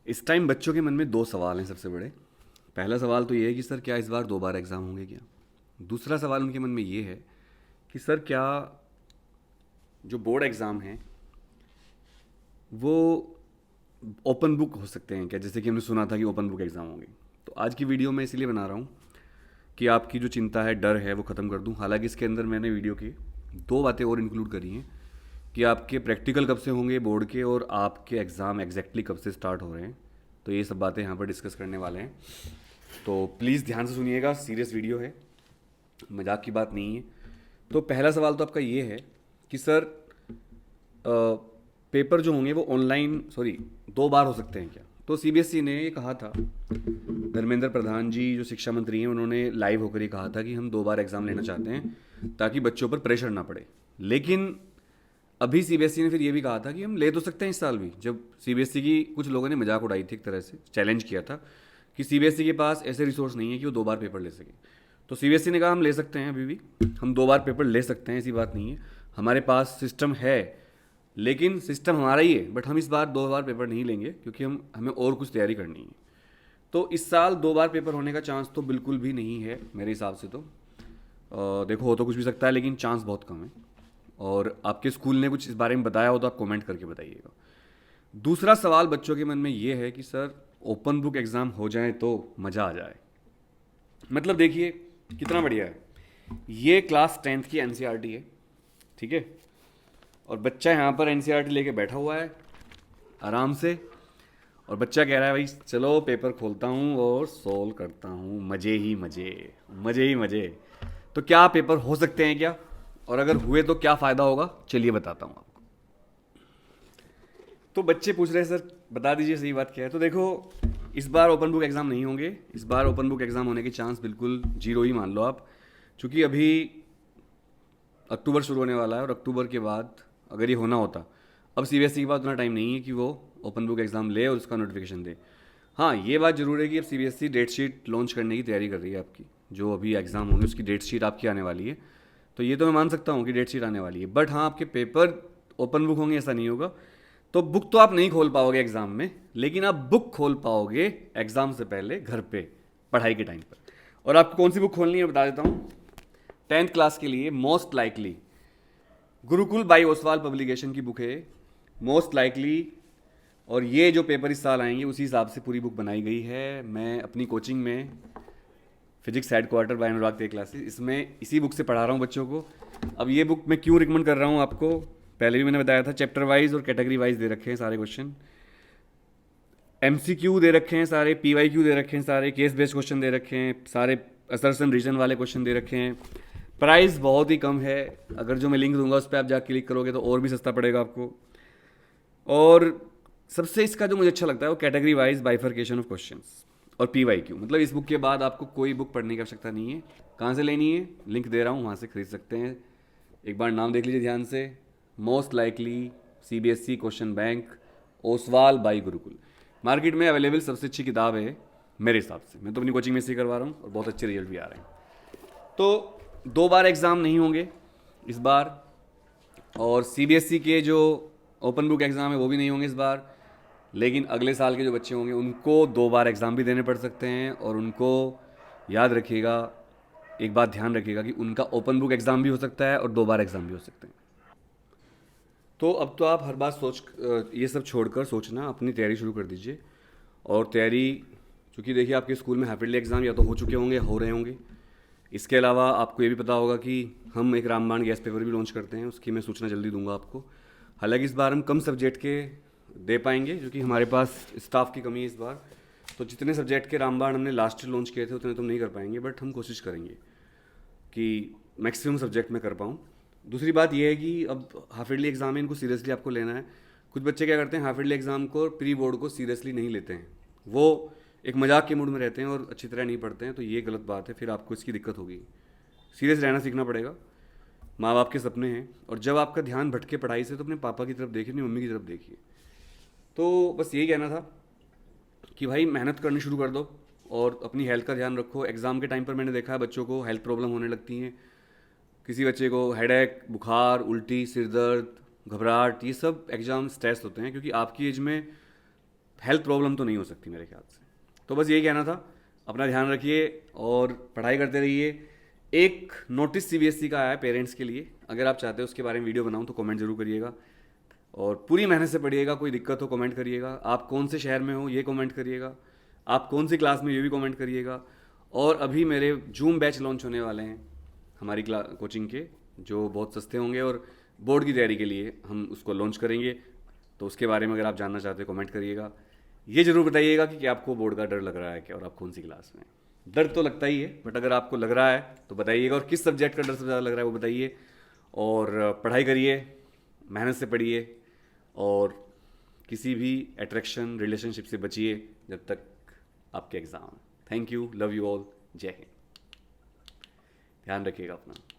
इस टाइम बच्चों के मन में दो सवाल हैं सबसे बड़े। पहला सवाल तो ये है कि सर क्या इस बार दो बार एग्ज़ाम होंगे क्या। दूसरा सवाल उनके मन में ये है कि सर क्या जो बोर्ड एग्ज़ाम हैं वो ओपन बुक हो सकते हैं क्या, जैसे कि हमने सुना था कि ओपन बुक एग्ज़ाम होंगे। तो आज की वीडियो मैं इसीलिए बना रहा हूँ कि आपकी जो चिंता है, डर है, वो ख़त्म कर दूँ। हालांकि इसके अंदर मैंने वीडियो की दो बातें और इंक्लूड करी हैं कि आपके प्रैक्टिकल कब से होंगे बोर्ड के और आपके एग्ज़ाम एग्जैक्टली कब से स्टार्ट हो रहे हैं। तो ये सब बातें यहाँ पर डिस्कस करने वाले हैं। तो प्लीज़ ध्यान से सुनिएगा, सीरियस वीडियो है, मजाक की बात नहीं है। तो पहला सवाल तो आपका ये है कि सर पेपर जो होंगे वो ऑनलाइन दो बार हो सकते हैं क्या। तो सीबीएसई ने ये कहा था, धर्मेंद्र प्रधान जी जो शिक्षा मंत्री हैं उन्होंने लाइव होकर ये कहा था कि हम दो बार एग्ज़ाम लेना चाहते हैं ताकि बच्चों पर प्रेशर ना पड़े। लेकिन अभी सीबीएसई ने फिर ये भी कहा था कि हम ले तो सकते हैं इस साल भी। जब सीबीएसई की कुछ लोगों ने मजाक उड़ाई थी, एक तरह से चैलेंज किया था कि सीबीएसई के पास ऐसे रिसोर्स नहीं है कि वो दो बार पेपर ले सके। तो सीबीएसई ने कहा हम ले सकते हैं, अभी भी हम दो बार पेपर ले सकते हैं, ऐसी बात नहीं है, हमारे पास सिस्टम है। लेकिन सिस्टम हमारा ही है, बट हम इस बार दो बार पेपर नहीं लेंगे क्योंकि हमें और कुछ तैयारी करनी है। तो इस साल दो बार पेपर होने का चांस तो बिल्कुल भी नहीं है मेरे हिसाब से। तो देखो, हो तो कुछ भी सकता है लेकिन चांस बहुत कम है। और आपके स्कूल ने कुछ इस बारे में बताया हो तो आप कमेंट करके बताइएगा। दूसरा सवाल बच्चों के मन में ये है कि सर ओपन बुक एग्ज़ाम हो जाए तो मज़ा आ जाए। मतलब देखिए कितना बढ़िया है, ये क्लास 10th की एनसीईआरटी है, ठीक है, और बच्चा यहाँ पर एनसीईआरटी लेके बैठा हुआ है आराम से, और बच्चा कह रहा है भाई चलो पेपर खोलता हूँ और सोल्व करता हूँ, मज़े ही मज़े, मज़े ही मज़े। तो क्या पेपर हो सकते हैं क्या, और अगर हुए तो क्या फ़ायदा होगा, चलिए बताता हूँ आपको। तो बच्चे पूछ रहे हैं सर बता दीजिए सही बात क्या है। तो देखो, इस बार ओपन बुक एग्ज़ाम नहीं होंगे। इस बार ओपन बुक एग्ज़ाम होने के चांस बिल्कुल जीरो ही मान लो आप, क्योंकि अभी अक्टूबर शुरू होने वाला है और अक्टूबर के बाद अगर ये होना होता, अब सीबीएसई के पास उतना टाइम नहीं है कि वो ओपन बुक एग्ज़ाम ले और उसका नोटिफिकेशन दे। हाँ, ये बात ज़रूर है कि अब सीबीएसई डेट शीट लॉन्च करने की तैयारी कर रही है आपकी, जो अभी एग्ज़ाम होंगे उसकी डेट शीट आपकी आने वाली है। तो ये तो मैं मान सकता हूँ कि डेट शीट आने वाली है, बट हाँ आपके पेपर ओपन बुक होंगे ऐसा नहीं होगा। तो बुक तो आप नहीं खोल पाओगे एग्ज़ाम में, लेकिन आप बुक खोल पाओगे एग्ज़ाम से पहले घर पे पढ़ाई के टाइम पर। और आपको कौन सी बुक खोलनी है बता देता हूँ। 10th क्लास के लिए most likely Gurukul by Oswal publication की बुक है, मोस्ट लाइकली। और ये जो पेपर इस साल आएंगे उसी हिसाब से पूरी बुक बनाई गई है। मैं अपनी कोचिंग में फिजिक्स हेडक्वार्टर बाय अनुराग ते क्लासेस, इसमें इसी बुक से पढ़ा रहा हूँ बच्चों को। अब ये बुक मैं क्यों रिकमेंड कर रहा हूँ आपको, पहले भी मैंने बताया था, चैप्टर वाइज और कैटेगरी वाइज दे रखे हैं सारे क्वेश्चन, एमसीक्यू दे रखे हैं सारे, पीवाईक्यू दे रखे हैं सारे, केस बेस्ड क्वेश्चन दे रखे हैं सारे, असर्सन रीजन वाले क्वेश्चन दे रखे हैं। प्राइस बहुत ही कम है, अगर जो मैं लिंक दूंगा उस पर आप जाकर क्लिक करोगे तो और भी सस्ता पड़ेगा आपको। और सबसे इसका जो मुझे अच्छा लगता है वो category wise bifurcation of questions और पीवाईक्यू। मतलब इस बुक के बाद आपको कोई बुक पढ़ने की आवश्यकता नहीं है। कहाँ से लेनी है, लिंक दे रहा हूँ, वहाँ से खरीद सकते हैं। एक बार नाम देख लीजिए ध्यान से, most likely CBSE question bank Oswal by Gurukul. Market में अवेलेबल सबसे अच्छी किताब है मेरे हिसाब से। मैं तो अपनी कोचिंग में से ही करवा रहा हूँ और बहुत अच्छे रिजल्ट भी आ रहे हैं। तो दो बार एग्ज़ाम नहीं होंगे इस बार, और सीबीएसई के जो ओपन बुक एग्ज़ाम है वो भी नहीं होंगे इस बार। लेकिन अगले साल के जो बच्चे होंगे उनको दो बार एग्ज़ाम भी देने पड़ सकते हैं। और उनको याद रखिएगा, एक बात ध्यान रखिएगा कि उनका ओपन बुक एग्ज़ाम भी हो सकता है और दो बार एग्ज़ाम भी हो सकते हैं। तो अब तो आप हर बात ये सब छोड़कर सोचना, अपनी तैयारी शुरू कर दीजिए। और तैयारी, चूँकि देखिए आपके स्कूल में हाफ ईयरली एग्ज़ाम या तो हो चुके होंगे, हो रहे होंगे। इसके अलावा आपको ये भी पता होगा कि हम एक रामबाण गैस पेपर भी लॉन्च करते हैं, उसकी मैं सूचना जल्दी दूंगा आपको। हालांकि इस बार हम कम सब्जेक्ट के दे पाएंगे क्योंकि हमारे पास स्टाफ की कमी है इस बार। तो जितने सब्जेक्ट के रामबाण हमने लास्ट ईयर लॉन्च किए थे उतने तो नहीं कर पाएंगे, बट हम कोशिश करेंगे कि मैक्सिमम सब्जेक्ट में कर पाऊँ। दूसरी बात यह है कि अब हाफ ईयरली एग्ज़ाम है, इनको सीरियसली आपको लेना है। कुछ बच्चे क्या करते हैं, हाफ ईयरली एग्ज़ाम को प्री बोर्ड को सीरियसली नहीं लेते हैं, वो एक मजाक के मूड में रहते हैं और अच्छी तरह नहीं पढ़ते हैं। तो ये गलत बात है, फिर आपको इसकी दिक्कत होगी। सीरियस रहना सीखना पड़ेगा। माँ बाप के सपने हैं, और जब आपका ध्यान भटके पढ़ाई से तो अपने पापा की तरफ देखिए, अपनी मम्मी की तरफ देखिए। तो बस यही कहना था कि भाई मेहनत करनी शुरू कर दो और अपनी हेल्थ का ध्यान रखो। एग्ज़ाम के टाइम पर मैंने देखा है बच्चों को हेल्थ प्रॉब्लम होने लगती हैं। किसी बच्चे को हेडेक, बुखार, उल्टी, सिर दर्द, घबराहट, ये सब एग्ज़ाम स्ट्रेस होते हैं, क्योंकि आपकी एज में हेल्थ प्रॉब्लम तो नहीं हो सकती मेरे ख्याल से। तो बस यही कहना था, अपना ध्यान रखिए और पढ़ाई करते रहिए। एक नोटिस सीबीएसई का आया है पेरेंट्स के लिए, अगर आप चाहते हो उसके बारे में वीडियो बनाऊं तो कमेंट जरूर करिएगा, और पूरी मेहनत से पढ़िएगा। कोई दिक्कत हो कमेंट करिएगा, आप कौन से शहर में हो ये कमेंट करिएगा, आप कौन सी क्लास में ये भी कमेंट करिएगा। और अभी मेरे जूम बैच लॉन्च होने वाले हैं हमारी कोचिंग के, जो बहुत सस्ते होंगे और बोर्ड की तैयारी के लिए हम उसको लॉन्च करेंगे। तो उसके बारे में अगर आप जानना चाहते हो कमेंट करिएगा। ये जरूर बताइएगा कि आपको बोर्ड का डर लग रहा है क्या, और आप कौन सी क्लास में। डर तो लगता ही है, बट अगर आपको लग रहा है तो बताइएगा, और किस सब्जेक्ट का डर सबसे ज़्यादा लग रहा है वो बताइए। और पढ़ाई करिए, मेहनत से पढ़िए, और किसी भी अट्रैक्शन रिलेशनशिप से बचिए जब तक आपके exam. Thank you, love you all, जय हिंद, ध्यान रखिएगा अपना।